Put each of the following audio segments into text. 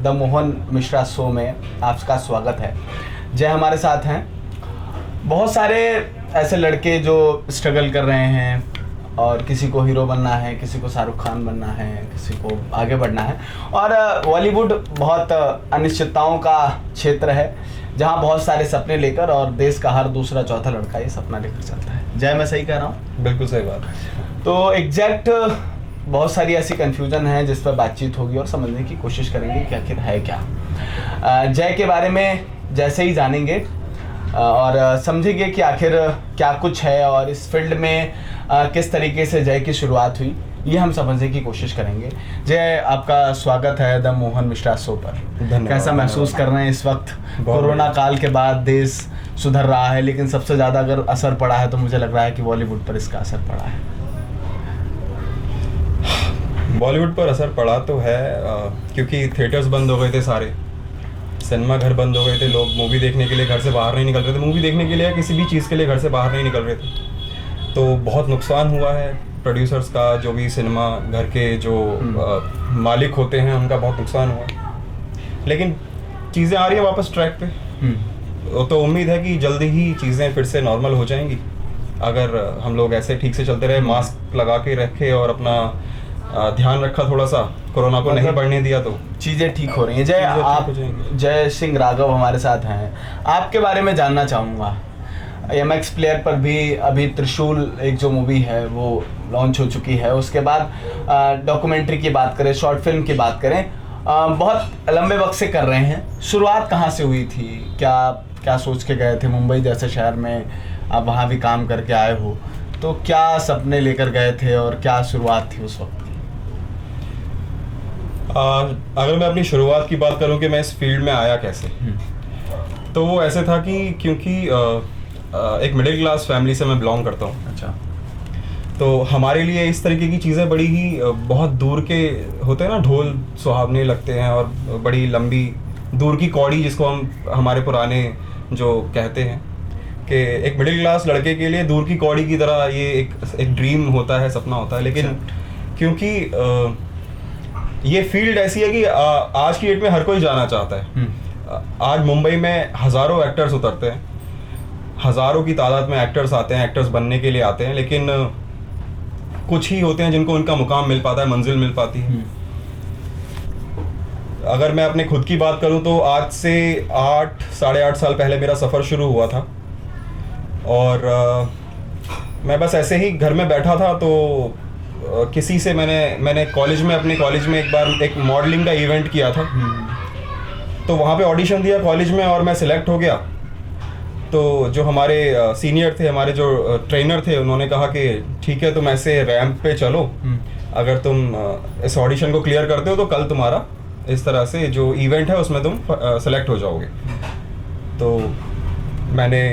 The Mohan Mishra show में आपका स्वागत है। जय हमारे साथ हैं बहुत सारे ऐसे लड़के जो स्ट्रगल कर रहे हैं और किसी को हीरो बनना है, किसी को शाहरुख खान बनना है, किसी को आगे बढ़ना है। और बॉलीवुड बहुत अनिश्चितताओं का क्षेत्र है जहां बहुत सारे सपने लेकर और देश का हर दूसरा चौथा लड़का ये सपना लेकर चलता है। जय, मैं सही कह रहा हूँ? बिल्कुल सही बात है। तो एग्जैक्ट बहुत सारी ऐसी कन्फ्यूजन है जिस पर बातचीत होगी और समझने की कोशिश करेंगे कि आखिर है क्या। जय के बारे में जैसे ही जानेंगे और समझेंगे कि आखिर क्या कुछ है और इस फील्ड में किस तरीके से जय की शुरुआत हुई, ये हम समझने की कोशिश करेंगे। जय, आपका स्वागत है द मोहन मिश्रा शो पर। कैसा महसूस कर रहे हैं इस वक्त? कोरोना काल के बाद देश सुधर रहा है, लेकिन सबसे ज़्यादा अगर असर पड़ा है तो मुझे लग रहा है कि बॉलीवुड पर इसका असर पड़ा है। बॉलीवुड पर असर पड़ा तो है क्योंकि थिएटर्स बंद हो गए थे, सारे सिनेमा घर बंद हो गए थे, लोग मूवी देखने के लिए घर से बाहर नहीं निकल रहे थे, मूवी देखने के लिए या किसी भी चीज़ के लिए घर से बाहर नहीं निकल रहे थे। तो बहुत नुकसान हुआ है प्रोड्यूसर्स का, जो भी सिनेमा घर के जो मालिक होते हैं उनका बहुत नुकसान हुआ है। लेकिन चीज़ें आ रही हैं वापस ट्रैक पे, तो उम्मीद है कि जल्दी ही चीज़ें फिर से नॉर्मल हो जाएंगी अगर हम लोग ऐसे ठीक से चलते रहे, मास्क लगा के रखे और अपना ध्यान रखा, थोड़ा सा कोरोना को नहीं बढ़ने दिया तो चीज़ें ठीक हो रही हैं। जय, आप जय सिंह राघव हमारे साथ हैं, आपके बारे में जानना चाहूँगा। MX प्लेयर पर भी अभी त्रिशूल एक जो मूवी है वो लॉन्च हो चुकी है, उसके बाद डॉक्यूमेंट्री की बात करें, शॉर्ट फिल्म की बात करें, बहुत लंबे वक्त से कर रहे हैं। शुरुआत कहाँ से हुई थी? क्या सोच के गए थे? मुंबई जैसे शहर में आप वहाँ भी काम करके आए हो, तो क्या सपने लेकर गए थे और क्या शुरुआत थी उस वक्त? अगर मैं अपनी शुरुआत की बात करूं कि मैं इस फील्ड में आया कैसे, तो वो ऐसे था कि क्योंकि एक मिडिल क्लास फैमिली से मैं बिलोंग करता हूं। अच्छा। तो हमारे लिए इस तरीके की चीज़ें बड़ी ही बहुत दूर के होते हैं ना, ढोल सुहावने लगते हैं और बड़ी लंबी दूर की कौड़ी, जिसको हम हमारे पुराने जो कहते हैं कि एक मिडिल क्लास लड़के के लिए दूर की कौड़ी की तरह ये एक ड्रीम होता है, सपना होता है। लेकिन क्योंकि ये फील्ड ऐसी है कि आज की डेट में हर कोई जाना चाहता है। आज मुंबई में हज़ारों एक्टर्स उतरते हैं, हज़ारों की तादाद में एक्टर्स आते हैं, एक्टर्स बनने के लिए आते हैं, लेकिन कुछ ही होते हैं जिनको उनका मुकाम मिल पाता है, मंजिल मिल पाती है। अगर मैं अपने खुद की बात करूं तो आज से 8-8.5 साल पहले मेरा सफ़र शुरू हुआ था और मैं बस ऐसे ही घर में बैठा था तो किसी से मैंने कॉलेज में, अपने कॉलेज में एक बार एक मॉडलिंग का इवेंट किया था, तो वहाँ पे ऑडिशन दिया कॉलेज में और मैं सिलेक्ट हो गया। तो जो हमारे सीनियर थे, हमारे जो ट्रेनर थे, उन्होंने कहा कि ठीक है, तुम ऐसे रैंप पे चलो, अगर तुम इस ऑडिशन को क्लियर करते हो तो कल तुम्हारा इस तरह से जो इवेंट है उसमें तुम सेलेक्ट हो जाओगे। तो मैंने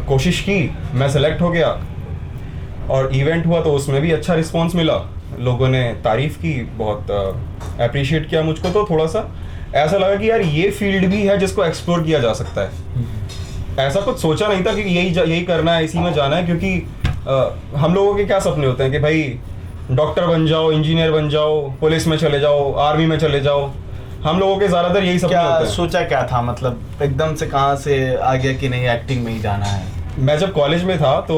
कोशिश की, मैं सेलेक्ट हो गया और इवेंट हुआ तो उसमें भी अच्छा रिस्पांस मिला, लोगों ने तारीफ़ की, बहुत अप्रिशिएट किया मुझको। तो थोड़ा सा ऐसा लगा कि यार ये फील्ड भी है जिसको एक्सप्लोर किया जा सकता है। ऐसा कुछ सोचा नहीं था कि यही करना है, इसी में जाना है, क्योंकि हम लोगों के क्या सपने होते हैं कि भाई डॉक्टर बन जाओ, इंजीनियर बन जाओ, पुलिस में चले जाओ, आर्मी में चले जाओ। हम लोगों के ज़्यादातर यही सपने होते हैं। सोचा क्या था, मतलब एकदम से कहाँ से आ गया कि नहीं एक्टिंग में ही जाना है? मैं जब कॉलेज में था तो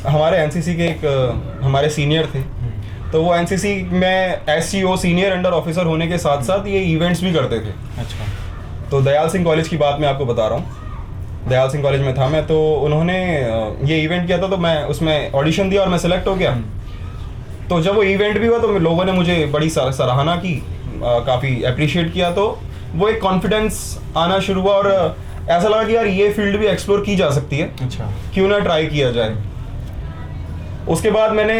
हमारे एनसीसी के एक हमारे सीनियर थे, तो वो एनसीसी में SCO सीनियर अंडर ऑफिसर होने के साथ साथ ये इवेंट्स भी करते थे। अच्छा। तो दयाल सिंह कॉलेज की बात मैं आपको बता रहा हूँ, दयाल सिंह कॉलेज में था मैं, तो उन्होंने ये इवेंट किया था तो मैं उसमें ऑडिशन दिया और मैं सिलेक्ट हो गया। तो जब वो इवेंट भी हुआ तो लोगों ने मुझे बड़ी सराहना की, काफ़ी अप्रिशिएट किया, तो वो एक कॉन्फिडेंस आना शुरू हुआ और ऐसा लगा कि यार ये फील्ड भी एक्सप्लोर की जा सकती है। अच्छा। क्यों ना ट्राई किया जाए। उसके बाद मैंने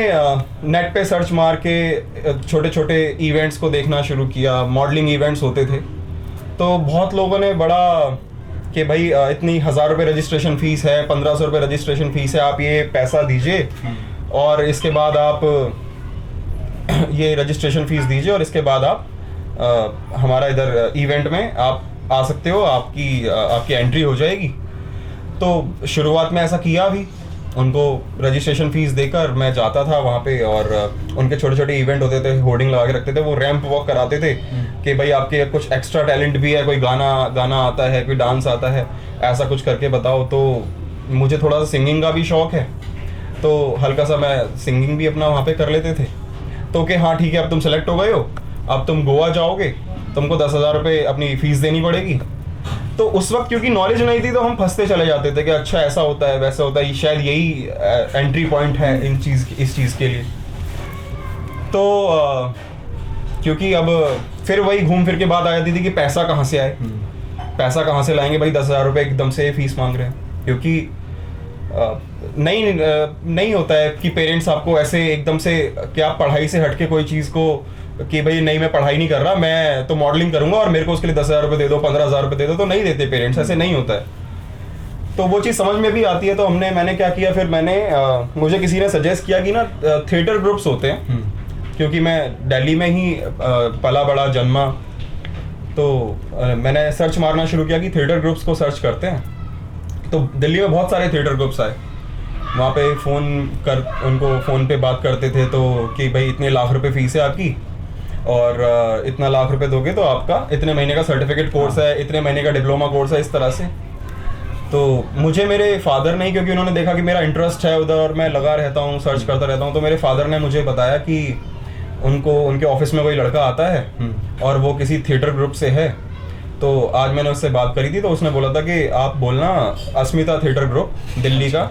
नेट पे सर्च मार के छोटे छोटे इवेंट्स को देखना शुरू किया, मॉडलिंग इवेंट्स होते थे, तो बहुत लोगों ने बड़ा कि भाई इतनी 1000 रुपये रजिस्ट्रेशन फ़ीस है, 1500 रुपये रजिस्ट्रेशन फ़ीस है, आप ये पैसा दीजिए और इसके बाद आप ये रजिस्ट्रेशन फ़ीस दीजिए और इसके बाद आप हमारा इधर इवेंट में आप आ सकते हो, आपकी एंट्री हो जाएगी। तो शुरुआत में ऐसा किया भी उनको रजिस्ट्रेशन फीस देकर मैं जाता था वहाँ पे, और उनके छोटे छोटे इवेंट होते थे, होर्डिंग लगा के रखते थे, वो रैंप वॉक कराते थे कि भाई आपके कुछ एक्स्ट्रा टैलेंट भी है, कोई गाना आता है, कोई डांस आता है, ऐसा कुछ करके बताओ। तो मुझे थोड़ा सा सिंगिंग का भी शौक है, तो हल्का सा मैं सिंगिंग भी अपना वहाँ पे कर लेते थे। तो कि हाँ ठीक है, अब तुम सेलेक्ट हो गए हो, अब तुम गोवा जाओगे, तुमको 10,000 रुपये अपनी फीस देनी पड़ेगी। तो उस वक्त क्योंकि नॉलेज नहीं थी तो हम फंसते चले जाते थे कि अच्छा ऐसा होता है, वैसा होता है, शायद यही एंट्री पॉइंट है इस चीज़ के लिए। तो क्योंकि अब फिर वही घूम फिर के बात आ जाती थी कि पैसा कहाँ से आए, पैसा कहाँ से लाएंगे भाई, 10,000 रुपये एकदम से फीस मांग रहे हैं। क्योंकि नहीं होता है कि पेरेंट्स आपको ऐसे एकदम से कि आप पढ़ाई से हटके कोई चीज़ को कि भाई नहीं मैं पढ़ाई नहीं कर रहा, मैं तो मॉडलिंग करूंगा और मेरे को उसके लिए 10,000 रुपये दे दो, 15,000 रुपये दे दो, तो नहीं देते पेरेंट्स, ऐसे नहीं होता है। तो वो चीज़ समझ में भी आती है। तो मैंने क्या किया फिर, मुझे किसी ने सजेस्ट किया कि ना थिएटर ग्रुप्स होते हैं, क्योंकि मैं दिल्ली में ही पला बड़ा जन्मा, तो मैंने सर्च मारना शुरू किया कि थिएटर ग्रुप्स को सर्च करते हैं। तो दिल्ली में बहुत सारे थिएटर ग्रुप्स आए, वहाँ पे उनको फ़ोन पे बात करते थे, तो कि भाई इतने लाख रुपए फीस है आपकी, और इतना लाख रुपए दोगे तो आपका इतने महीने का सर्टिफिकेट कोर्स है, इतने महीने का डिप्लोमा कोर्स है, इस तरह से। तो मुझे मेरे फादर ने, क्योंकि उन्होंने देखा कि मेरा इंटरेस्ट है उधर और मैं लगा रहता हूँ, सर्च करता रहता हूँ, तो मेरे फादर ने मुझे बताया कि उनके ऑफिस में कोई लड़का आता है और वो किसी थिएटर ग्रुप से है। तो आज मैंने उससे बात करी थी, तो उसने बोला था कि आप बोलना अस्मिता थिएटर ग्रुप दिल्ली का,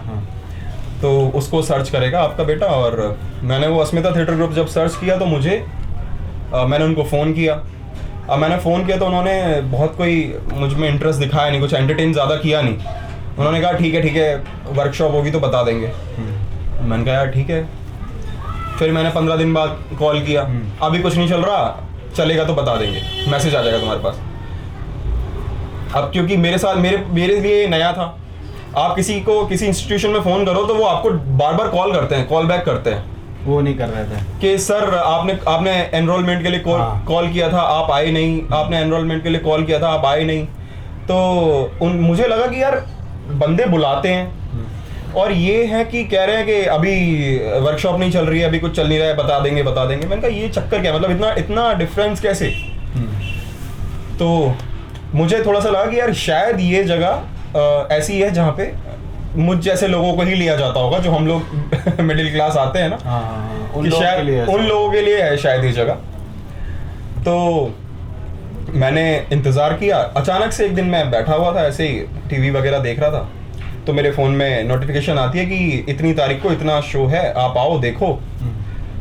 तो उसको सर्च करेगा आपका बेटा। और मैंने वो अस्मिता थिएटर ग्रुप जब सर्च किया तो मैंने उनको फ़ोन किया। अब मैंने फ़ोन किया तो उन्होंने बहुत कोई मुझ में इंटरेस्ट दिखाया नहीं, कुछ एंटरटेन ज़्यादा किया नहीं। उन्होंने कहा ठीक है वर्कशॉप होगी तो बता देंगे। मैंने कहा यार ठीक है। फिर मैंने 15 दिन बाद कॉल किया, अभी कुछ नहीं चल रहा, चलेगा तो बता देंगे, मैसेज आ जाएगा तुम्हारे पास। अब क्योंकि मेरे लिए नया था, आप किसी इंस्टीट्यूशन में फ़ोन करो तो वो आपको बार बार कॉल करते हैं, कॉल बैक करते हैं। वो नहीं कर रहे थे कि सर आपने एनरोलमेंट के लिए कॉल किया था, आप आए नहीं, आपने एनरोलमेंट के लिए कॉल किया था, आप आए नहीं। तो मुझे लगा कि यार बंदे बुलाते हैं और ये है कि कह रहे हैं कि अभी वर्कशॉप नहीं चल रही है, अभी कुछ चल नहीं रहा है, बता देंगे। मैंने कहा ये चक्कर क्या, मतलब इतना डिफरेंस कैसे। तो मुझे थोड़ा सा लगा कि यार शायद ये जगह ऐसी है जहाँ पे मुझ जैसे लोगों को ही लिया जाता होगा, जो हम लोग मिडिल क्लास आते हैं ना, उन लोगों के लिए है शायद ये जगह। तो मैंने इंतज़ार किया। अचानक से एक दिन मैं बैठा हुआ था, ऐसे ही टीवी वगैरह देख रहा था, तो मेरे फ़ोन में नोटिफिकेशन आती है कि इतनी तारीख को इतना शो है, आप आओ देखो,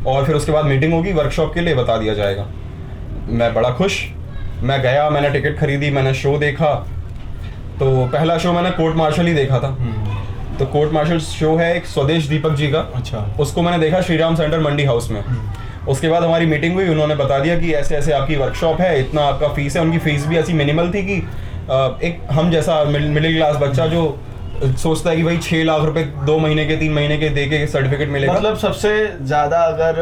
और फिर उसके बाद मीटिंग होगी, वर्कशॉप के लिए बता दिया जाएगा। मैं बड़ा खुश, मैं गया, मैंने टिकट खरीदी, मैंने शो देखा। तो पहला शो मैंने कोर्ट मार्शल ही देखा था। तो कोर्ट मार्शल शो है एक स्वदेश दीपक जी का, अच्छा, उसको मैंने देखा श्रीराम सेंटर मंडी हाउस में। उसके बाद हमारी मीटिंग हुई, उन्होंने बता दिया कि ऐसे ऐसे आपकी वर्कशॉप है, इतना आपका फीस है। उनकी फीस भी ऐसी मिनिमल थी कि एक हम जैसा मिडिल क्लास बच्चा जो सोचता है कि भाई 6 लाख रुपए 2 महीने के 3 महीने के दे के सर्टिफिकेट मिलेगा। मतलब सबसे ज़्यादा अगर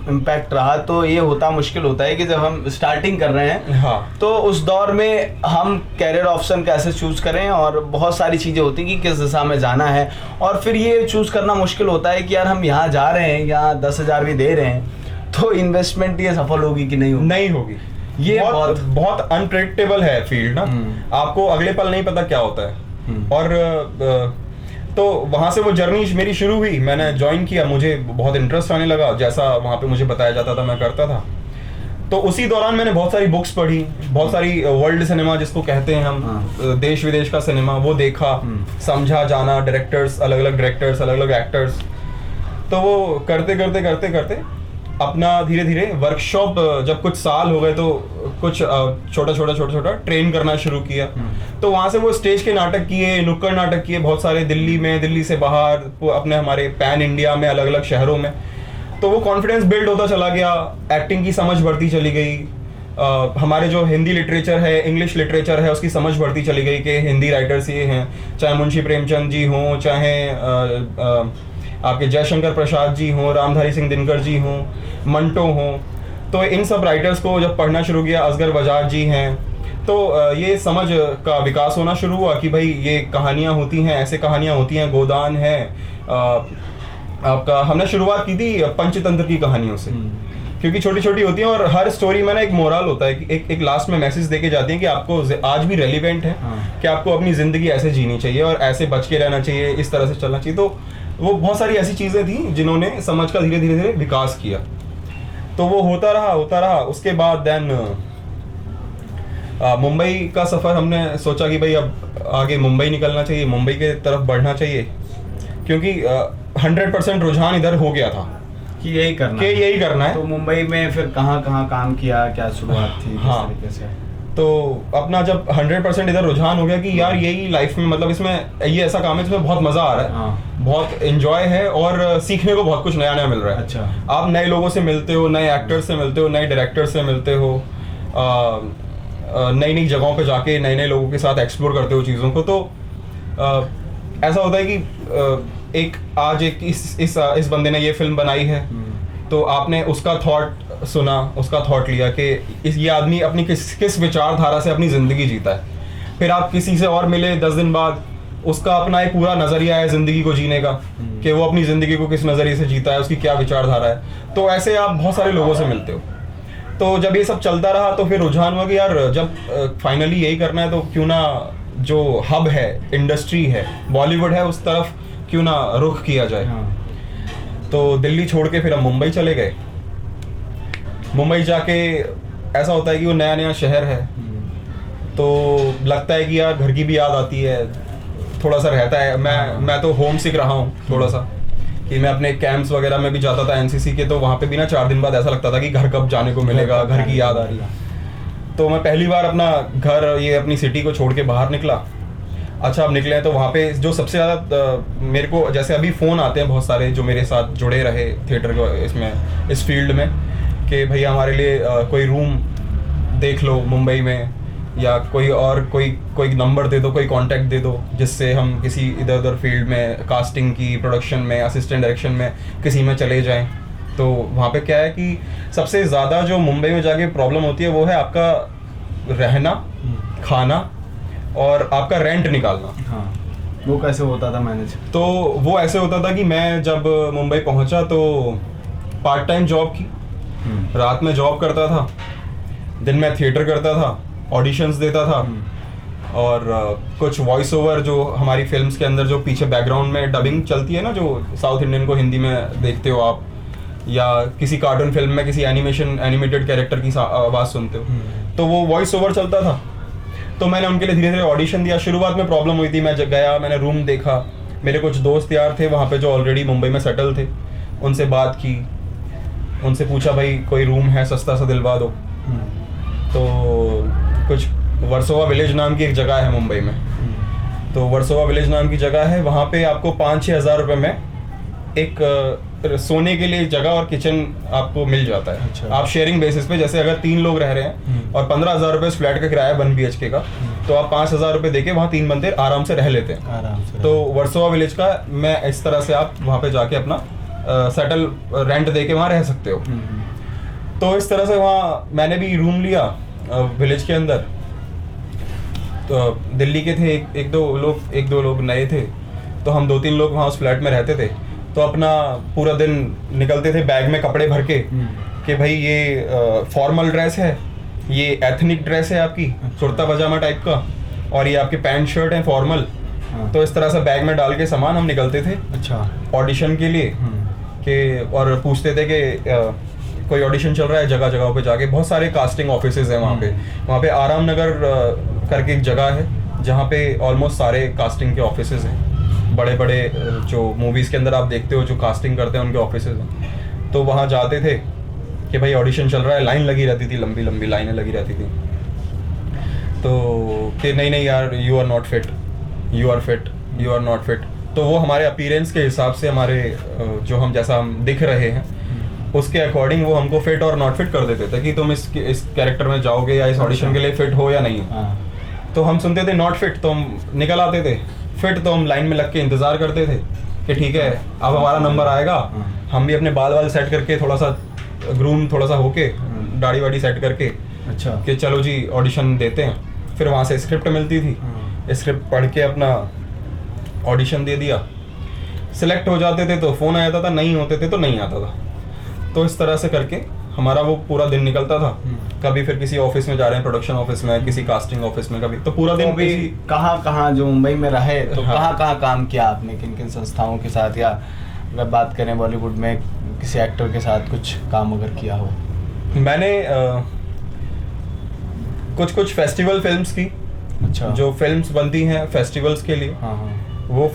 इम्पैक्ट रहा तो ये मुश्किल होता है कि जब हम स्टार्टिंग कर रहे हैं, हाँ, तो उस दौर में हम कैरियर ऑप्शन कैसे चूज करें, और बहुत सारी चीज़ें होती हैं कि किस दिशा में जाना है, और फिर ये चूज करना मुश्किल होता है कि यार हम यहाँ जा रहे हैं, यहाँ 10,000 भी दे रहे हैं, तो इन्वेस्टमेंट ये सफल होगी कि नहीं होगी। ये बहुत अनप्रेडिक्टेबल है फील्ड ना, आपको अगले पल नहीं पता क्या होता है। और तो वहाँ से वो जर्नी मेरी शुरू हुई, मैंने ज्वाइन किया, मुझे बहुत इंटरेस्ट आने लगा, जैसा वहाँ पे मुझे बताया जाता था मैं करता था। तो उसी दौरान मैंने बहुत सारी बुक्स पढ़ी, बहुत सारी वर्ल्ड सिनेमा जिसको कहते हैं हम, देश विदेश का सिनेमा, वो देखा, समझा, जाना, डायरेक्टर्स, अलग अलग एक्टर्स। तो वो करते अपना धीरे धीरे वर्कशॉप, जब कुछ साल हो गए तो कुछ छोटा ट्रेन करना शुरू किया। तो वहाँ से वो स्टेज के नाटक किए, नुक्कड़ नाटक किए बहुत सारे, दिल्ली से बाहर, अपने हमारे पैन इंडिया में अलग अलग शहरों में। तो वो कॉन्फिडेंस बिल्ड होता चला गया, एक्टिंग की समझ बढ़ती चली गई, हमारे जो हिंदी लिटरेचर है, इंग्लिश लिटरेचर है, उसकी समझ बढ़ती चली गई कि हिंदी राइटर्स ये हैं, चाहे मुंशी प्रेमचंद जी हों, चाहे आपके जयशंकर प्रसाद जी हों, रामधारी सिंह दिनकर जी हों, मंटो हों। तो इन सब राइटर्स को जब पढ़ना शुरू किया, असगर बजाज जी हैं, तो ये समझ का विकास होना शुरू हुआ कि भाई ये कहानियाँ होती हैं, ऐसे कहानियाँ होती हैं, गोदान है। आपका हमने शुरुआत की थी पंचतंत्र की कहानियों से, क्योंकि छोटी छोटी होती हैं और हर स्टोरी में ना एक मोरल होता है कि एक लास्ट में मैसेज देके जाती है कि आपको आज भी रेलिवेंट है, कि आपको अपनी ज़िंदगी ऐसे जीनी चाहिए और ऐसे बच के रहना चाहिए, इस तरह से चलना चाहिए। तो वो बहुत सारी ऐसी चीज़ें थी जिन्होंने समझ का धीरे धीरे धीरे विकास किया। तो वो होता रहा। उसके बाद देन मुंबई का सफ़र हमने सोचा कि भाई अब आगे मुंबई निकलना चाहिए, मुंबई के तरफ बढ़ना चाहिए, क्योंकि 100% रुझान इधर हो गया था कि यही करना है। तो मुंबई में फिर कहाँ काम किया, क्या शुरुआत थी, किस तरीके से? तो अपना जब 100% इधर रुझान हो गया कि यार यही लाइफ में, मतलब इसमें ये ऐसा काम है जिसमें बहुत मज़ा आ रहा है, बहुत एंजॉय है और सीखने को बहुत कुछ नया नया मिल रहा है। अच्छा। आप नए लोगों से मिलते हो, नए एक्टर्स से मिलते हो, नए डायरेक्टर से मिलते हो, नई नई जगहों पे जाके नए नए लोगों के साथ एक्सप्लोर करते हो चीज़ों को। तो ऐसा होता है कि आज इस बंदे ने ये फिल्म बनाई है, तो आपने उसका थॉट सुना, उसका थॉट लिया कि ये आदमी अपनी किस विचारधारा से अपनी ज़िंदगी जीता है। फिर आप किसी से और मिले 10 दिन बाद, उसका अपना एक पूरा नज़रिया है ज़िंदगी को जीने का, कि वो अपनी ज़िंदगी को किस नज़रिए से जीता है, उसकी क्या विचारधारा है। तो ऐसे आप बहुत सारे लोगों से मिलते हो। तो जब ये सब चलता रहा तो फिर रुझान हुआ कि यार जब फाइनली यही करना है तो क्यों ना जो हब है, इंडस्ट्री है, बॉलीवुड है, उस तरफ क्यों ना रुख किया जाए। तो दिल्ली छोड़ के फिर हम मुंबई चले गए। मुंबई जाके ऐसा होता है कि वो नया नया शहर है, तो लगता है कि यार घर की भी याद आती है, थोड़ा सा रहता है। मैं तो होम सिक रहा हूँ थोड़ा सा, कि मैं अपने कैंप्स वगैरह में भी जाता था एनसीसी के, तो वहाँ पे भी ना 4 दिन बाद ऐसा लगता था कि घर कब जाने को मिलेगा, घर की याद आ रही है। तो मैं पहली बार अपना घर, ये अपनी सिटी को छोड़ के बाहर निकला। अच्छा, अब निकले हैं तो वहाँ पे जो सबसे ज़्यादा मेरे को, जैसे अभी फ़ोन आते हैं बहुत सारे जो मेरे साथ जुड़े रहे थिएटर को इसमें, इस फील्ड में, कि भैया हमारे लिए कोई रूम देख लो मुंबई में, या कोई नंबर दे दो, कोई कांटेक्ट दे दो, जिससे हम किसी इधर उधर फील्ड में, कास्टिंग की, प्रोडक्शन में, असिस्टेंट डायरेक्शन में किसी में चले जाएं। तो वहाँ पे क्या है कि सबसे ज़्यादा जो मुंबई में जाके प्रॉब्लम होती है वो है आपका रहना, खाना और आपका रेंट निकालना। हाँ, वो कैसे होता था मैनेज? तो वो ऐसे होता था कि मैं जब मुंबई पहुंचा तो पार्ट टाइम जॉब की, रात में जॉब करता था, दिन में थिएटर करता था, ऑडिशंस देता था, और कुछ वॉइस ओवर जो हमारी फिल्म्स के अंदर जो पीछे बैकग्राउंड में डबिंग चलती है ना, जो साउथ इंडियन को हिंदी में देखते हो आप, या किसी कार्टून फिल्म में किसी एनिमेटेड कैरेक्टर की आवाज़ सुनते हो, तो वो वॉइस ओवर चलता था। तो मैंने उनके लिए धीरे धीरे ऑडिशन दिया। शुरुआत में प्रॉब्लम हुई थी, मैं जब गया, मैंने रूम देखा, मेरे कुछ दोस्त यार थे वहाँ पे जो ऑलरेडी मुंबई में सेटल थे, उनसे बात की, उनसे पूछा भाई कोई रूम है सस्ता सा दिलवा दो। तो कुछ वर्सोवा विलेज नाम की एक जगह है मुंबई में, तो वर्सोवा विलेज नाम की जगह है, वहाँ पे आपको 5-6 हज़ार रुपये में एक सोने के लिए जगह और किचन आपको मिल जाता है। अच्छा। आप शेयरिंग बेसिस पे, जैसे अगर 3 लोग रह रहे हैं और 15,000 रुपये फ्लैट का किराया 1 BHK का, तो आप 5,000 रुपये देके वहाँ 3 बंदे आराम से रह लेते हैं। आराम से। तो वर्सोवा विलेज का मैं इस तरह से आप वहाँ पे जाके अपना सेटल रेंट दे के वहाँ रह सकते हो। तो इस तरह से वहाँ मैंने भी रूम लिया विलेज के अंदर। तो दिल्ली के थे एक दो लोग नए थे, तो हम 2-3 लोग वहाँ उस फ्लैट में रहते थे। तो अपना पूरा दिन निकलते थे बैग में कपड़े भर के, कि भाई ये फॉर्मल ड्रेस है, ये एथनिक ड्रेस है आपकी, कुर्ता पजामा टाइप का, और ये आपके पैंट शर्ट है फॉर्मल। तो इस तरह से बैग में डाल के सामान हम निकलते थे। अच्छा। ऑडिशन के लिए कि, और पूछते थे कि कोई ऑडिशन चल रहा है, जगह जगहों पे जाके, बहुत सारे कास्टिंग ऑफिसेज हैं वहाँ पे आराम नगर करके एक जगह है जहाँ पे ऑलमोस्ट सारे कास्टिंग के ऑफिसेज हैं, बड़े बड़े जो मूवीज़ के अंदर आप देखते हो जो कास्टिंग करते हैं उनके ऑफिसेज हैं। तो वहाँ जाते थे कि भाई ऑडिशन चल रहा है, लाइन लगी रहती थी, लंबी लंबी लाइनें लगी रहती थी। तो कि नहीं यार, you are not fit, you are fit, you are not fit. तो वो हमारे अपीयरेंस के हिसाब से, हमारे जो हम जैसा हम दिख रहे हैं उसके अकॉर्डिंग वो हमको फिट और नॉट फिट कर देते थे कि तुम इस कैरेक्टर में जाओगे या इस ऑडिशन के लिए फिट हो या नहीं। तो हम सुनते थे नॉट फिट, तो हम निकल आते थे। फिट तो हम लाइन में लग के इंतज़ार करते थे कि ठीक है अब हमारा नंबर आएगा। हम भी अपने बाल सेट करके, थोड़ा सा ग्रूम थोड़ा सा होके, दाढ़ी वाड़ी सेट करके, अच्छा, कि चलो जी ऑडिशन देते हैं। फिर वहाँ से स्क्रिप्ट मिलती थी, स्क्रिप्ट पढ़ के अपना ऑडिशन दे दिया, सिलेक्ट हो जाते थे तो फ़ोन आ जाता था, नहीं होते थे तो नहीं आता था। तो इस तरह से करके हमारा वो पूरा दिन निकलता था। कभी फिर किसी ऑफिस में जा रहे हैं, प्रोडक्शन ऑफिस में, किसी कास्टिंग ऑफिस में, कभी तो पूरा दिन भी कहाँ जो मुंबई में रहे तो कहाँ काम किया आपने, किन किन संस्थाओं के साथ, या अगर बात करें बॉलीवुड में किसी एक्टर के साथ कुछ काम अगर किया हो? मैंने कुछ फेस्टिवल फिल्म्स की। अच्छा। जो फिल्म्स बनती हैं फेस्टिवल्स के लिए, वो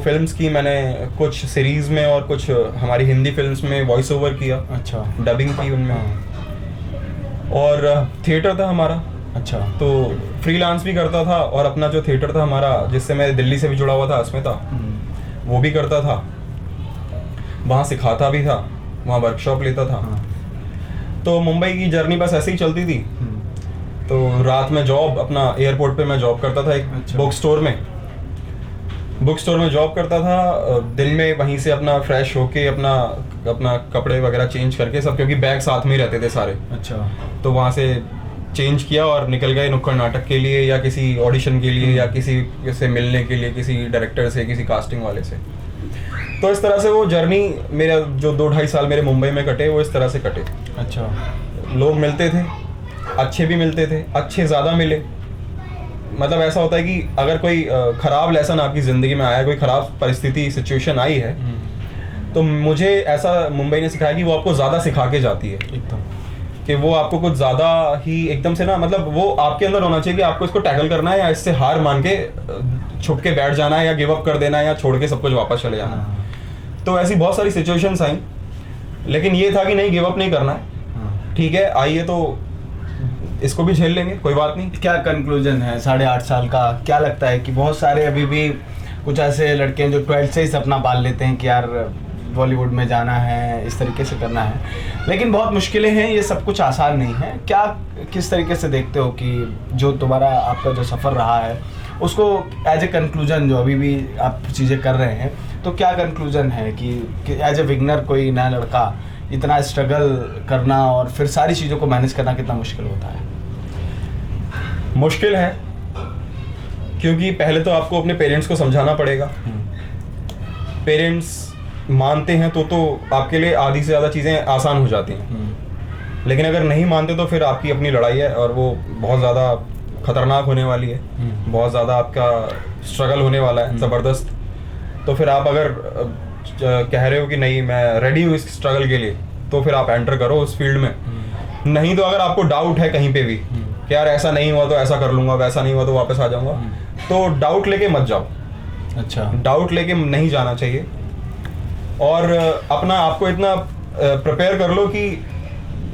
फिल्म्स की मैंने, कुछ सीरीज में और कुछ हमारी हिंदी फिल्म्स में वॉइस ओवर किया। अच्छा। डबिंग की उनमें। और थिएटर था हमारा। अच्छा। तो फ्रीलांस भी करता था, और अपना जो थिएटर था हमारा, जिससे मैं दिल्ली से भी जुड़ा हुआ था, अस्मिता, वो भी करता था, वहाँ सिखाता भी था, वहाँ वर्कशॉप लेता था। तो मुंबई की जर्नी बस ऐसे ही चलती थी। तो रात में जॉब, अपना एयरपोर्ट पे मैं जॉब करता था एक बुक स्टोर में जॉब करता था। दिन में वहीं से अपना फ्रेश होके अपना कपड़े वगैरह चेंज करके सब, क्योंकि बैग साथ में ही रहते थे सारे। अच्छा। तो वहाँ से चेंज किया और निकल गए नुक्कड़ नाटक के लिए, या किसी ऑडिशन के लिए, या किसी से मिलने के लिए, किसी डायरेक्टर से, किसी कास्टिंग वाले से। तो इस तरह से वो जर्नी मेरा जो 2-2.5 साल मेरे मुंबई में कटे, वो इस तरह से कटे। अच्छा। लोग मिलते थे, अच्छे भी मिलते थे, अच्छे ज़्यादा मिले। मतलब ऐसा होता है कि अगर कोई ख़राब लेसन आपकी ज़िंदगी में आया, कोई ख़राब परिस्थिति, सिचुएशन आई है, तो मुझे ऐसा मुंबई ने सिखाया कि वो आपको ज़्यादा सिखा के जाती है एकदम, कि वो आपको कुछ ज़्यादा ही एकदम से ना, मतलब वो आपके अंदर होना चाहिए कि आपको इसको टैकल करना है, या इससे हार मान के छुप के बैठ जाना है, या गिव अप कर देना है, या छोड़ के सब कुछ वापस चले जाना है। तो ऐसी बहुत सारी सिचुएशंस आई, लेकिन ये था कि नहीं, गिव अप नहीं करना है। ठीक है, आइए तो इसको भी झेल लेंगे, कोई बात नहीं। क्या कंक्लूजन है 8.5 साल का? क्या लगता है कि बहुत सारे अभी भी कुछ ऐसे लड़के हैं जो 12th से ही सपना पाल लेते हैं कि यार बॉलीवुड में जाना है, इस तरीके से करना है, लेकिन बहुत मुश्किलें हैं, ये सब कुछ आसान नहीं है। क्या किस तरीके से देखते हो कि जो तुम्हारा आपका जो सफ़र रहा है उसको एज ए कंक्लूजन, जो अभी भी आप चीज़ें कर रहे हैं, तो क्या कंक्लूजन है कि एज ए बिगनर कोई नया लड़का इतना स्ट्रगल करना और फिर सारी चीज़ों को मैनेज करना कितना मुश्किल होता है? मुश्किल है, क्योंकि पहले तो आपको अपने पेरेंट्स को समझाना पड़ेगा। पेरेंट्स मानते हैं तो आपके लिए आधी से ज़्यादा चीज़ें आसान हो जाती हैं, लेकिन अगर नहीं मानते तो फिर आपकी अपनी लड़ाई है, और वो बहुत ज़्यादा खतरनाक होने वाली है, बहुत ज़्यादा आपका स्ट्रगल होने वाला है, ज़बरदस्त। तो फिर आप अगर कह रहे हो कि नहीं मैं रेडी हूँ इस स्ट्रगल के लिए, तो फिर आप एंटर करो उस फील्ड में। नहीं तो अगर आपको डाउट है कहीं पे भी कि यार ऐसा नहीं हुआ तो ऐसा कर लूँगा, वैसा नहीं हुआ तो वापस आ जाऊँगा, तो डाउट लेके मत जाओ। अच्छा। डाउट लेके नहीं जाना चाहिए, और अपना आपको इतना प्रिपेयर कर लो कि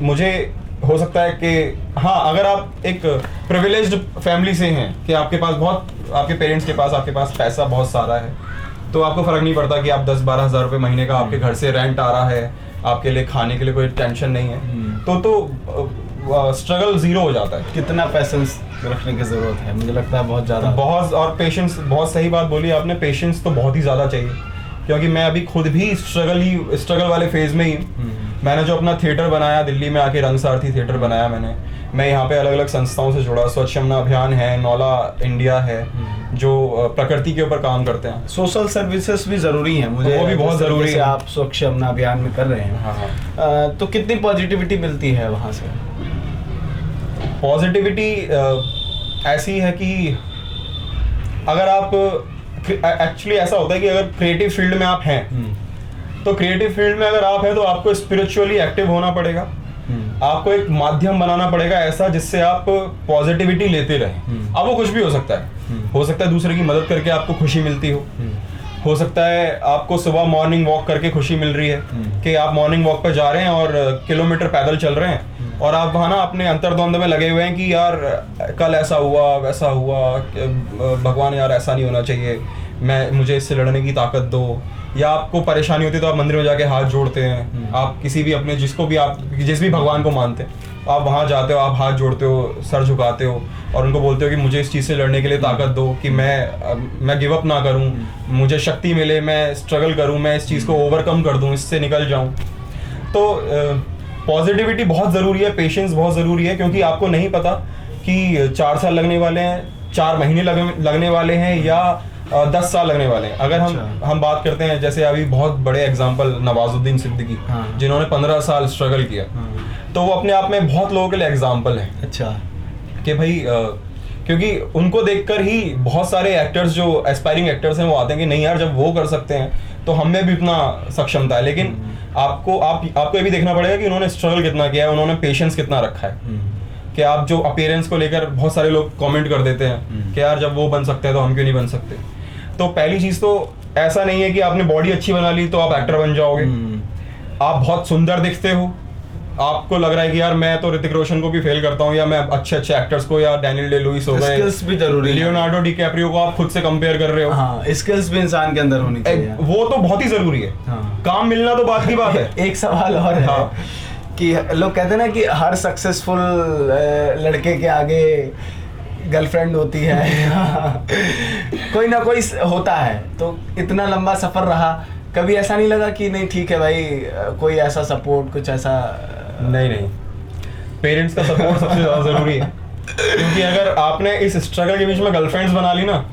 मुझे हो सकता है कि हाँ, अगर आप एक प्रिविलेज्ड फैमिली से हैं कि आपके पेरेंट्स के पास आपके पास पैसा बहुत सारा है, तो आपको फ़र्क नहीं पड़ता कि आप 10-12 हज़ार रुपये महीने का आपके घर से रेंट आ रहा है, आपके लिए खाने के लिए कोई टेंशन नहीं है, तो स्ट्रगल ज़ीरो हो जाता है। कितना पेशेंस रखने की ज़रूरत है, मुझे लगता है बहुत ज़्यादा। और पेशेंस, बहुत सही बात बोली आपने, पेशेंस तो बहुत ही ज़्यादा चाहिए, क्योंकि मैं अभी खुद भी स्ट्रगल वाले फेज़ में ही। मैंने जो अपना थिएटर बनाया दिल्ली में आके, रंग सारथी थिएटर बनाया मैं यहाँ पे अलग अलग संस्थाओं से जुड़ा, स्वच्छ यमुना अभियान है, नौला इंडिया है, जो प्रकृति के ऊपर काम करते हैं। सोशल सर्विसेज भी ज़रूरी हैं, मुझे वो भी बहुत ज़रूरी है। आप स्वच्छ यमुना अभियान में कर रहे हैं। हाँ। तो कितनी पॉजिटिविटी मिलती है वहाँ से? पॉजिटिविटी ऐसी है कि अगर आप एक्चुअली ऐसा होता है कि अगर क्रिएटिव फील्ड में आप हैं, तो क्रिएटिव फील्ड में अगर आप हैं तो आपको स्पिरिचुअली एक्टिव होना पड़ेगा, आपको एक माध्यम बनाना पड़ेगा ऐसा जिससे आप पॉजिटिविटी लेते रहें। अब वो कुछ भी हो सकता है दूसरे की मदद करके आपको खुशी मिलती हो सकता है आपको सुबह मॉर्निंग वॉक करके खुशी मिल रही है कि आप मॉर्निंग वॉक पर जा रहे हैं और किलोमीटर पैदल चल रहे हैं, और आप वहाँ ना अपने अंतर्द्वंद में लगे हुए हैं कि यार कल ऐसा हुआ वैसा हुआ, भगवान यार ऐसा नहीं होना चाहिए, मुझे इससे लड़ने की ताकत दो। या आपको परेशानी होती है तो आप मंदिर में जाके हाथ जोड़ते हैं, आप किसी भी अपने जिस भी भगवान को मानते हैं आप वहाँ जाते हो, आप हाथ जोड़ते हो, सर झुकाते हो और उनको बोलते हो कि मुझे इस चीज़ से लड़ने के लिए ताकत दो, कि मैं गिव अप ना करूँ, मुझे शक्ति मिले, मैं स्ट्रगल करूँ, मैं इस चीज़ को ओवरकम कर दूँ, इससे निकल जाऊँ। तो पॉजिटिविटी बहुत ज़रूरी है, पेशेंस बहुत ज़रूरी है, क्योंकि आपको नहीं पता कि 4 साल लगने वाले हैं, 4 महीने लगने वाले हैं, या 10 साल लगने वाले हैं। अगर हम बात करते हैं, जैसे अभी बहुत बड़े एग्जांपल नवाजुद्दीन सिद्दीकी, जिन्होंने 15 साल स्ट्रगल किया, तो वो अपने आप में बहुत लोगों के लिए एग्जाम्पल है। अच्छा, कि भाई क्योंकि उनको देखकर ही बहुत सारे एक्टर्स जो एस्पायरिंग एक्टर्स हैं वो आते हैं कि नहीं यार, जब वो कर सकते हैं तो हम में भी इतना सक्षमता है। लेकिन आपको ये भी देखना पड़ेगा कि उन्होंने स्ट्रगल कितना किया है, उन्होंने पेशेंस कितना रखा है। कि आप जो अपीयरेंस को लेकर बहुत सारे लोग कमेंट कर देते हैं कि यार जब वो बन सकते हैं तो हम क्यों नहीं बन सकते। तो पहली चीज़ तो ऐसा नहीं है कि आपने बॉडी अच्छी बना ली तो आप एक्टर बन जाओगे। आप बहुत सुंदर दिखते हो, आपको लग रहा है कि यार मैं तो ऋतिक रोशन को भी फेल करता हूँ, या मैं अच्छे एक्टर्स को, या डैनियल डे लुइस हो गए, स्किल्स भी जरूरी है, लियोनार्डो डिकैप्रियो को आप खुद से कंपेयर कर रहे हो। हाँ, स्किल्स भी इंसान के अंदर होनी चाहिए, वो तो बहुत ही जरूरी है। हाँ। काम मिलना तो बात की बात है। एक सवाल और है, हाँ। कि लोग कहते हैं ना कि हर सक्सेसफुल लड़के के आगे गर्लफ्रेंड होती है कोई ना कोई होता है। तो इतना लंबा सफर रहा, कभी ऐसा नहीं लगा कि नहीं ठीक है भाई, कोई ऐसा सपोर्ट, कुछ ऐसा? नहीं, पेरेंट्स का सपोर्ट सबसे ज़्यादा ज़रूरी है। क्योंकि अगर आपने इस स्ट्रगल के बीच में गर्लफ्रेंड्स बना ली ना,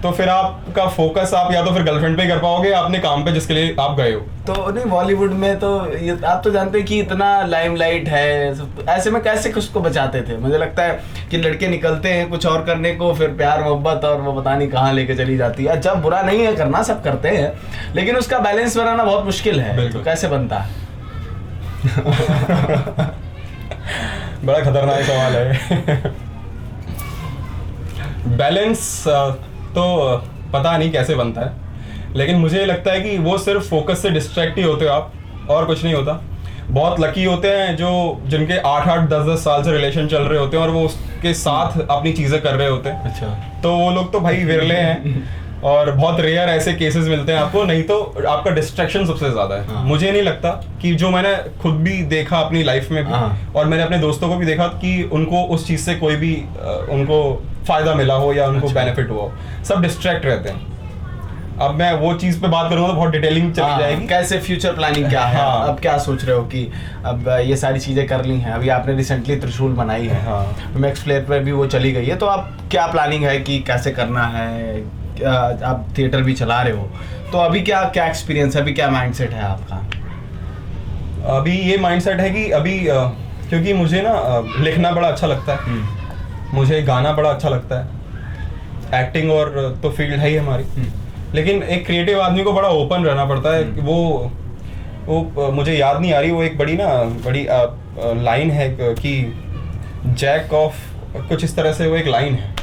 तो फिर आपका फोकस आप या तो फिर गर्लफ्रेंड पे कर पाओगे, अपने काम पे जिसके लिए आप गए हो। तो नहीं, बॉलीवुड में तो ये आप तो जानते हैं कि इतना लाइमलाइट है, ऐसे में कैसे उसको बचाते थे? मुझे लगता है कि लड़के निकलते हैं कुछ और करने को, फिर प्यार मोहब्बत और वो पता नहीं कहाँ लेके चली जाती है। जब बुरा नहीं है करना, सब करते हैं, लेकिन उसका बैलेंस बनाना बहुत मुश्किल है। तो कैसे बनता है? बड़ा खतरनाक सवाल है। बैलेंस तो पता नहीं कैसे बनता है, लेकिन मुझे लगता है कि वो सिर्फ फोकस से डिस्ट्रैक्ट ही होते हो आप, और कुछ नहीं होता। बहुत लकी होते हैं जो जिनके 8-8, 10-10 साल से रिलेशन चल रहे होते हैं और वो उसके साथ अपनी चीज़ें कर रहे होते हैं। अच्छा, तो वो लोग तो भाई विरले हैं और बहुत रेयर ऐसे केसेस मिलते हैं आपको। नहीं तो आपका डिस्ट्रैक्शन सबसे ज़्यादा है। हाँ। मुझे नहीं लगता कि, जो मैंने खुद भी देखा अपनी लाइफ में भी, हाँ। और मैंने अपने दोस्तों को भी देखा कि उनको उस चीज़ से कोई भी उनको फायदा मिला हो या उनको बेनिफिट हुआ हो, सब डिस्ट्रैक्ट रहते हैं। अब मैं वो चीज़ पे बात करूँगा तो बहुत डिटेलिंग चली जाएगी। कैसे फ्यूचर प्लानिंग क्या है? हाँ। अब क्या सोच रहे हो कि अब ये सारी चीजें कर ली हैं, अभी आपने रिसेंटली त्रिशूल बनाई है, हाँ। मैक्स प्लेयर पर भी वो चली गई है, तो अब क्या प्लानिंग है कि कैसे करना है? आप थिएटर भी चला रहे हो, तो अभी क्या क्या एक्सपीरियंस है, अभी क्या माइंडसेट है आपका? अभी ये माइंडसेट है कि अभी क्योंकि मुझे ना लिखना बड़ा अच्छा लगता है, मुझे गाना बड़ा अच्छा लगता है, एक्टिंग और तो फील्ड है ही हमारी। लेकिन एक क्रिएटिव आदमी को बड़ा ओपन रहना पड़ता है। कि वो मुझे याद नहीं आ रही, वो एक बड़ी लाइन है कि जैक ऑफ कुछ इस तरह से, वो एक लाइन है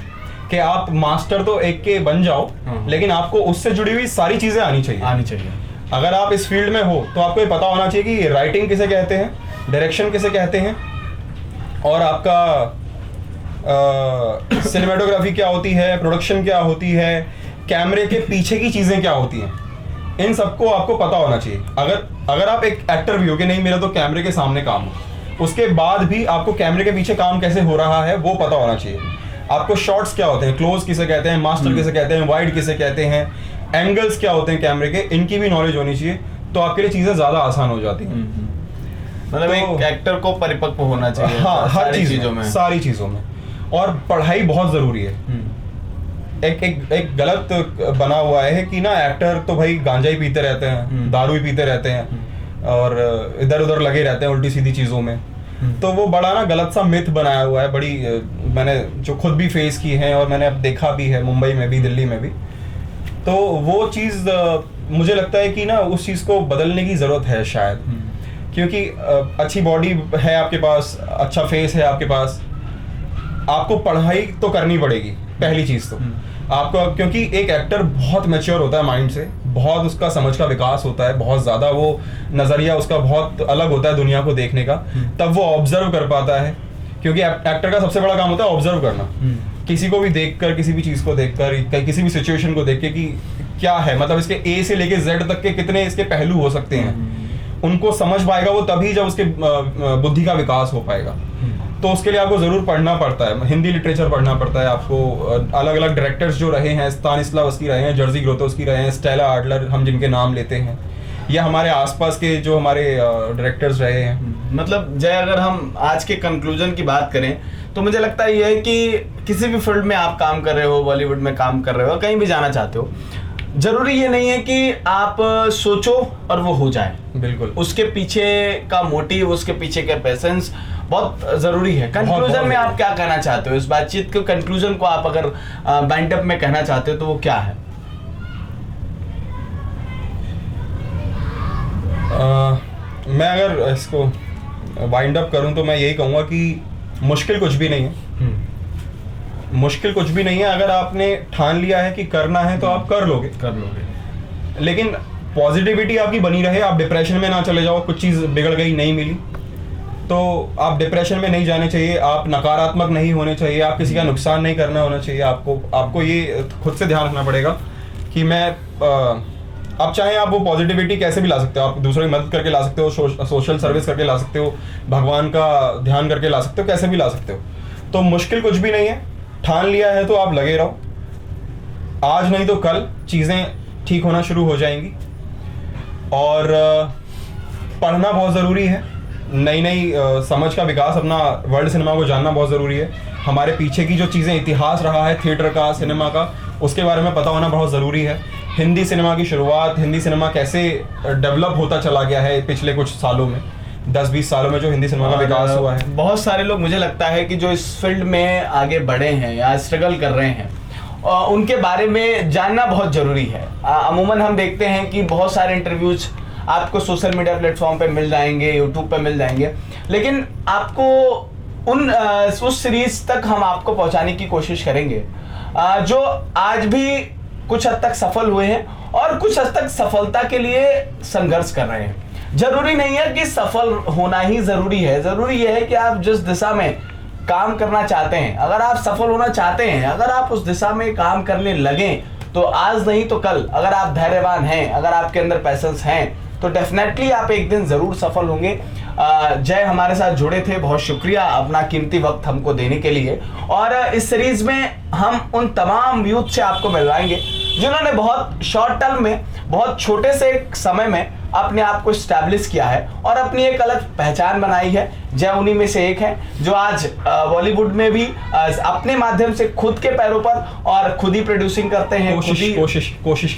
कि आप मास्टर तो एक के बन जाओ, लेकिन आपको उससे जुड़ी हुई सारी चीज़ें आनी चाहिए। अगर आप इस फील्ड में हो तो आपको ये पता होना चाहिए कि राइटिंग किसे कहते हैं, डायरेक्शन किसे कहते हैं, और आपका सिनेमेटोग्राफी क्या होती है, प्रोडक्शन क्या होती है, कैमरे के पीछे की चीज़ें क्या होती हैं, इन सबको आपको पता होना चाहिए। अगर आप एक एक्टर भी हो कि नहीं मेरा तो कैमरे के सामने काम हो, उसके बाद भी आपको कैमरे के पीछे काम कैसे हो रहा है वो पता होना चाहिए। आपको शॉट्स क्या होते हैं, क्लोज किसे कहते हैं, मास्टर किसे कहते हैं, वाइड किसे कहते हैं, एंगल्स क्या होते हैं कैमरे के, इनकी भी नॉलेज होनी चाहिए। तो आपके लिए चीज़ें ज़्यादा आसान हो जाती हैं। मतलब एक एक्टर को परिपक्व होना चाहिए। हाँ, हर चीज़ों में, सारी चीज़ों में। और पढ़ाई बहुत ज़रूरी है। एक गलत बना हुआ है कि ना एक्टर तो भाई गांजा ही पीते रहते हैं, दारू ही पीते रहते हैं और इधर उधर लगे रहते हैं उल्टी सीधी चीज़ों में। तो वो बड़ा ना गलत सा मिथ बनाया हुआ है। बड़ी मैंने जो खुद भी फेस की है और मैंने अब देखा भी है, मुंबई में भी, दिल्ली में भी। तो वो चीज़ मुझे लगता है कि ना उस चीज़ को बदलने की ज़रूरत है शायद, क्योंकि अच्छी बॉडी है आपके पास, अच्छा फेस है आपके पास, आपको पढ़ाई तो करनी पड़ेगी पहली चीज़ तो आपको, क्योंकि एक एक्टर बहुत मैच्योर होता है माइंड से, बहुत उसका समझ का विकास होता है, बहुत ज़्यादा वो नज़रिया उसका बहुत अलग होता है दुनिया को देखने का, तब वो ऑब्जर्व कर पाता है। क्योंकि एक्टर का सबसे बड़ा काम होता है ऑब्जर्व करना, किसी को भी देखकर, किसी भी चीज़ को देखकर, किसी भी सिचुएशन को देख के कि क्या है, मतलब इसके ए से लेके जेड तक के कितने इसके पहलू हो सकते हैं, उनको समझ पाएगा वो तभी जब उसके बुद्धि का विकास हो पाएगा। तो उसके लिए आपको ज़रूर पढ़ना पड़ता है, हिंदी लिटरेचर पढ़ना पड़ता है आपको। अलग अलग डायरेक्टर्स जो रहे हैं, स्तानिस्लावस्की रहे हैं, जर्सी ग्रोतोव्स्की रहे हैं, स्टेला आडलर, हम जिनके नाम लेते हैं, या हमारे आसपास के जो हमारे डायरेक्टर्स रहे हैं। मतलब जय, अगर हम आज के कंक्लूजन की बात करें तो मुझे लगता है ये है कि किसी भी फील्ड में आप काम कर रहे हो, बॉलीवुड में काम कर रहे हो, कहीं भी जाना चाहते हो, जरूरी ये नहीं है कि आप सोचो और वो हो जाए। बिल्कुल। उसके पीछे का मोटिव, उसके पीछे का पैसेंस बहुत जरूरी है। कंक्लूजन में आप क्या कहना चाहते हो इस बातचीत के? कंक्लूजन को आप अगर बाइंड अप में कहना चाहते हो तो वो क्या है? मैं अगर इसको वाइंड अप करूं तो मैं यही कहूंगा कि मुश्किल कुछ भी नहीं है। मुश्किल कुछ भी नहीं है। अगर आपने ठान लिया है कि करना है तो आप कर लोगे। लेकिन पॉजिटिविटी आपकी बनी रहे, आप डिप्रेशन में ना चले जाओ, कुछ चीज़ बिगड़ गई, नहीं मिली तो आप डिप्रेशन में नहीं जाने चाहिए, आप नकारात्मक नहीं होने चाहिए, आप किसी का नुकसान नहीं करना होना चाहिए। आपको ये खुद से ध्यान रखना पड़ेगा कि मैं आप चाहें आप वो पॉजिटिविटी कैसे भी ला सकते हो, आप दूसरों की मदद करके ला सकते हो, सोशल सर्विस करके ला सकते हो, भगवान का ध्यान करके ला सकते हो, कैसे भी ला सकते हो। तो मुश्किल कुछ भी नहीं है, ठान लिया है तो आप लगे रहो। आज नहीं तो कल चीज़ें ठीक होना शुरू हो जाएंगी। और पढ़ना बहुत ज़रूरी है, नई समझ का विकास, अपना वर्ल्ड सिनेमा को जानना बहुत ज़रूरी है। हमारे पीछे की जो चीज़ें, इतिहास रहा है थिएटर का, सिनेमा का, उसके बारे में पता होना बहुत ज़रूरी है। हिंदी सिनेमा की शुरुआत, हिंदी सिनेमा कैसे डेवलप होता चला गया है पिछले कुछ सालों में, 10-20 सालों में जो हिंदी सिनेमा का विकास हुआ है। बहुत सारे लोग, मुझे लगता है कि जो इस फील्ड में आगे बढ़े हैं या स्ट्रगल कर रहे हैं, उनके बारे में जानना बहुत ज़रूरी है। अमूमन हम देखते हैं कि बहुत सारे इंटरव्यूज आपको सोशल मीडिया प्लेटफॉर्म पे मिल जाएंगे, यूट्यूब पे मिल जाएंगे, लेकिन आपको उस सीरीज तक हम आपको पहुंचाने की कोशिश करेंगे जो आज भी कुछ हद तक सफल हुए हैं और कुछ हद तक सफलता के लिए संघर्ष कर रहे हैं। जरूरी नहीं है कि सफल होना ही जरूरी है, जरूरी यह है कि आप जिस दिशा में काम करना चाहते हैं, अगर आप सफल होना चाहते हैं, अगर आप उस दिशा में काम करने लगें तो आज नहीं तो कल, अगर आप धैर्यवान हैं, अगर आपके अंदर पैशंस हैं, तो डेफिनेटली आप एक दिन जरूर सफल होंगे। जय हमारे साथ जुड़े थे, बहुत शुक्रिया अपना कीमती वक्त हमको देने के लिए। और इस सीरीज में हम उन तमाम यूथ से आपको मिलवाएंगे जिन्होंने बहुत शॉर्ट टर्म में, बहुत छोटे से समय में अपने आप को स्टैब्लिश किया है और अपनी एक अलग पहचान बनाई है। जय उन्हीं में से एक है जो आज बॉलीवुड में भी अपने माध्यम से खुद के पैरों पर और खुद ही प्रोड्यूसिंग करते हैं, कोशिश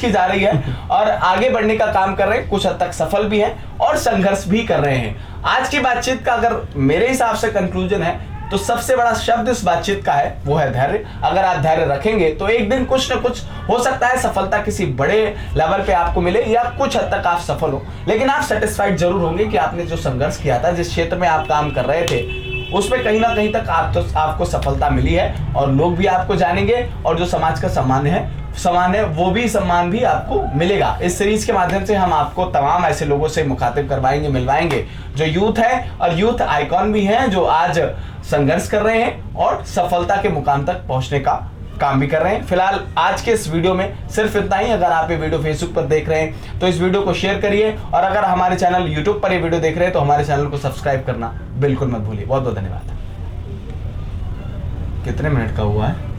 की जा रही है और आगे बढ़ने का काम कर रहे हैं, कुछ हद तक सफल भी हैं और संघर्ष भी कर रहे हैं। आज की बातचीत का अगर मेरे हिसाब से कंक्लूजन है तो सबसे बड़ा शब्द इस बातचीत का है वो है धैर्य। अगर आप धैर्य रखेंगे तो एक दिन कुछ न कुछ हो सकता है, सफलता किसी बड़े लेवल पे आपको मिले या कुछ हद तक आप सफल हो, लेकिन आप सेटिस्फाइड जरूर होंगे कि आपने जो संघर्ष किया था, जिस क्षेत्र में आप काम कर रहे थे, उसमें कहीं ना कहीं तक आपको सफलता मिली है और लोग भी आपको जानेंगे और जो समाज का सम्मान है वो भी सम्मान भी आपको मिलेगा। इस सीरीज के माध्यम से हम आपको तमाम ऐसे लोगों से मुखातिब करवाएंगे, मिलवाएंगे जो यूथ है और यूथ आइकॉन भी हैं, जो आज संघर्ष कर रहे हैं और सफलता के मुकाम तक पहुंचने का काम भी कर रहे हैं। फिलहाल आज के इस वीडियो में सिर्फ इतना ही। अगर आप ये वीडियो फेसबुक पर देख रहे हैं तो इस वीडियो को शेयर करिए और अगर हमारे चैनल यूट्यूब पर ये वीडियो देख रहे हैं तो हमारे चैनल को सब्सक्राइब करना बिल्कुल मत भूलिए। बहुत बहुत धन्यवाद। कितने मिनट का हुआ है?